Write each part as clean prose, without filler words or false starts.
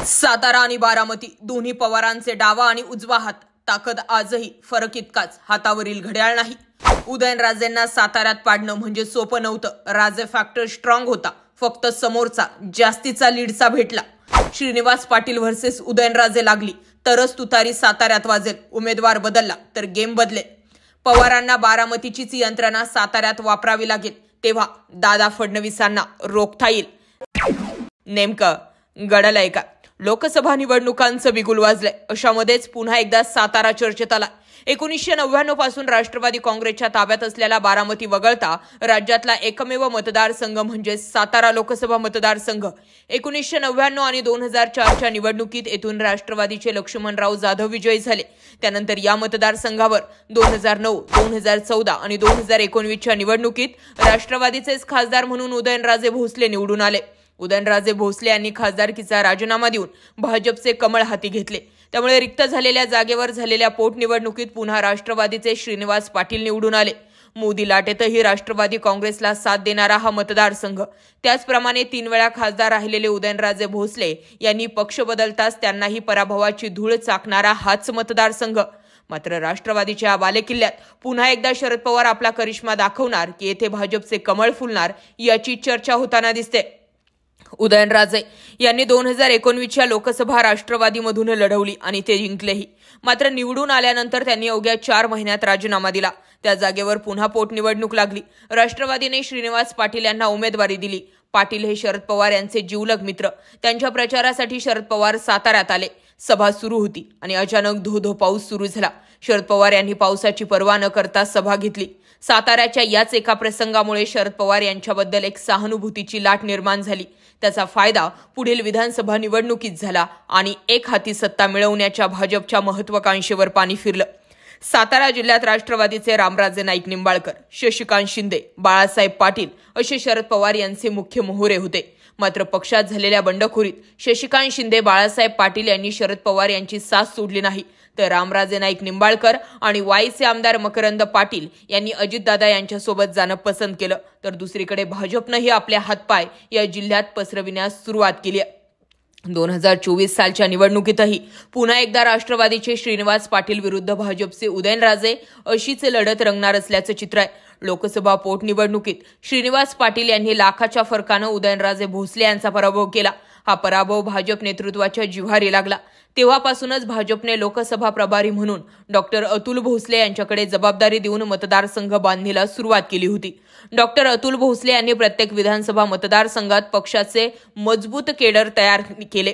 सातारा आणि बारामती दोन्ही पवारांचे डावा आणि उजवा हात ताकद आजही फरक इतकाच, हातावरील घड्याळ नाही. उदयनराजेंना साताऱ्यात पाडणं म्हणजे सोपं नव्हतं. राजे फॅक्टर स्ट्रॉंग होता, फक्त समोरचा जास्तीचा लीडचा भेटला. श्रीनिवास पाटील व्हर्सेस उदयनराजे लागली तरच तुतारी साताऱ्यात वाजेल. उमेदवार बदलला तर गेम बदलेल. पवारांना बारामतीचीच यंत्रणा साताऱ्यात वापरावी लागेल, तेव्हा दादा फडणवीसांना रोखता येईल. नेमकं घडलंय का? लोकसभा निवडणुकांचं बिगुल वाजलंय. अशामध्येच पुन्हा एकदा सातारा चर्चेत आला. 1999 पासून राष्ट्रवादी काँग्रेसच्या ताब्यात असलेला बारामती वगळता राज्यातला एकमेव मतदारसंघ म्हणजे सातारा लोकसभा मतदारसंघ. 1999 आणि 2004च्या निवडणुकीत येथून राष्ट्रवादीचे लक्ष्मणराव जाधव विजयी झाले. त्यानंतर या मतदारसंघावर 2009, 2014 आणि 2019च्या निवडणुकीत राष्ट्रवादीचेच खासदार म्हणून उदयनराजे भोसले निवडून आले. उदयनराजे भोसले यांनी खासदारकीचा राजीनामा देऊन भाजपचे कमळ हाती घेतले. त्यामुळे रिक्त झालेल्या जागेवर झालेल्या पोटनिवडणुकीत पुन्हा राष्ट्रवादीचे श्रीनिवास पाटील निवडून आले. मोदी लाटेतही राष्ट्रवादी काँग्रेसला साथ देणारा हा मतदारसंघ. त्याचप्रमाणे 3 वेळा खासदार राहिलेले उदयनराजे भोसले यांनी पक्ष बदलताच त्यांनाही पराभवाची धूळ चाकणारा हाच मतदारसंघ. मात्र राष्ट्रवादीच्या बालेकिल्ल्यात पुन्हा एकदा शरद पवार आपला करिश्मा दाखवणार की येथे भाजपचे कमळ फुलणार, याची चर्चा होताना दिसते. उदयनराजे यांनी 2019च्या लोकसभा राष्ट्रवादीमधून लढवली आणि ते जिंकलेही. मात्र निवडून आल्यानंतर त्यांनी अवघ्या 4 महिन्यात राजीनामा दिला. त्या जागेवर पुन्हा पोटनिवडणूक लागली. राष्ट्रवादीने श्रीनिवास पाटील यांना उमेदवारी दिली. पाटील हे शरद पवार यांचे जिवलग मित्र. त्यांच्या प्रचारासाठी शरद पवार साताऱ्यात आले. सभा सुरू होती आणि अचानक धो पाऊस सुरू झाला. शरद पवार यांनी पावसाची पर्वा न करता सभा घेतली. साताऱ्याच्या याच एका प्रसंगामुळे शरद पवार यांच्याबद्दल एक सहानुभूतीची लाट निर्माण झाली. त्याचा फायदा पुढील विधानसभा निवडणुकीत झाला आणि एक हाती सत्ता मिळवण्याच्या भाजपच्या महत्वाकांक्षेवर पाणी फिरलं. सातारा जिल्ह्यात राष्ट्रवादीचे रामराजे नाईक निंबाळकर, शशिकांत शिंदे, बाळासाहेब पाटील असे शरद पवार यांचे मुख्य मोहरे होते. मात्र पक्षात झालेल्या बंडखोरीत शशिकांत शिंदे, बाळासाहेब पाटील यांनी शरद पवार यांची साथ सोडली नाही. तर रामराजे नाईक निंबाळकर आणि वाईचे आमदार मकरंद पाटील यांनी अजितदादा यांच्यासोबत जाणं पसंत केलं. तर दुसरीकडे भाजपनंही आपले हातपाय या जिल्ह्यात पसरविण्यास सुरुवात केली. 2024 सालच्या निवडणुकीतही पुन्हा एकदा राष्ट्रवादीचे श्रीनिवास पाटील विरुद्ध भाजपचे उदयनराजे अशीच लढत रंगणार असल्याचं चित्र आहे. लोकसभा पोटनिवडणुकीत श्रीनिवास पाटील यांनी लाखाच्या फरकानं उदयनराजे भोसले यांचा पराभव केला. हा पराभव भाजप नेतृत्वाच्या जिव्हारी लागला. तेव्हापासूनच भाजपने लोकसभा प्रभारी म्हणून डॉक्टर अतुल भोसले यांच्याकडे जबाबदारी देऊन मतदारसंघ बांधणीला सुरुवात केली होती. डॉक्टर अतुल भोसले यांनी प्रत्येक विधानसभा मतदारसंघात पक्षाचे मजबूत केडर तयार केले.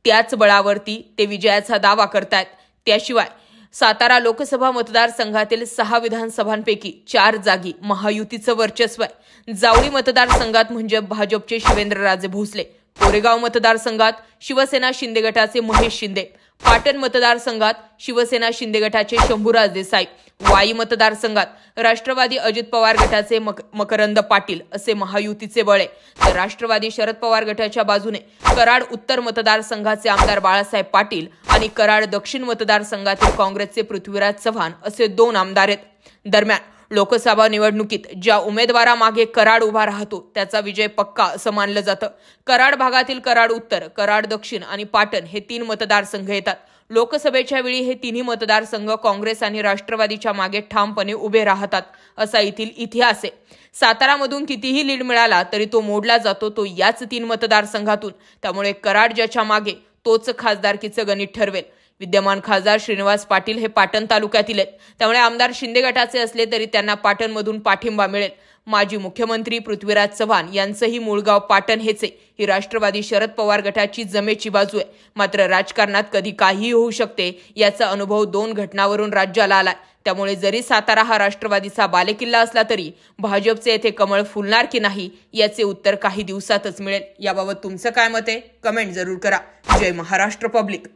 त्याच बळावरती ते विजयाचा दावा करतायत. त्याशिवाय सातारा लोकसभा मतदारसंघातील 6 विधानसभांपैकी 4 जागी महायुतीचं वर्चस्व आहे. जावळी मतदारसंघात म्हणजे भाजपचे शिवेंद्रराजे भोसले, कोरेगाव मतदारसंघात शिवसेना शिंदे गटाचे महेश शिंदे, पाटण मतदारसंघात शिवसेना शिंदे गटाचे शंभूराज देसाई, वाई मतदारसंघात राष्ट्रवादी अजित पवार गटाचे मकरंद पाटील असे महायुतीचे बळ आहे. तर राष्ट्रवादी शरद पवार गटाच्या बाजूने कराड उत्तर मतदारसंघाचे आमदार बाळासाहेब पाटील आणि कराड दक्षिण मतदारसंघातील काँग्रेसचे पृथ्वीराज चव्हाण असे 2 आमदार आहेत. दरम्यान लोकसभा निवडणुकीत ज्या उमेदवारामागे कराड उभा राहतो त्याचा विजय पक्का असं मानलं जातं. कराड भागातील कराड उत्तर, कराड दक्षिण आणि पाटण हे 3 मतदारसंघ येतात. लोकसभेच्या वेळी हे 3ही मतदारसंघ काँग्रेस आणि राष्ट्रवादीच्या मागे ठामपणे उभे राहतात असा येथील इतिहास आहे. सातारामधून कितीही लीड मिळाला तरी तो मोडला जातो तो याच 3 मतदारसंघातून. त्यामुळे कराड ज्याच्या मागे तोच खासदारकीचं गणित ठरवेल. विद्यमान खासदार श्रीनिवास पाटील हे पाटण तालुक्यातील आहेत. त्यामुळे आमदार शिंदे गटाचे असले तरी त्यांना पाटणमधून पाठिंबा मिळेल. माजी मुख्यमंत्री पृथ्वीराज चव्हाण यांचंही मूळगाव पाटण हेच आहे. ही राष्ट्रवादी शरद पवार गटाची जमेची बाजू आहे. मात्र राजकारणात कधी काहीही होऊ शकते याचा अनुभव 2 घटनांवरून राज्याला आलाय. त्यामुळे जरी सातारा हा राष्ट्रवादीचा बालेकिल्ला असला तरी भाजपचे येथे कमळ फुलणार की नाही याचे उत्तर काही दिवसातच मिळेल. याबाबत तुमचं काय मत आहे? कमेंट जरूर करा. जय महाराष्ट्र पब्लिक.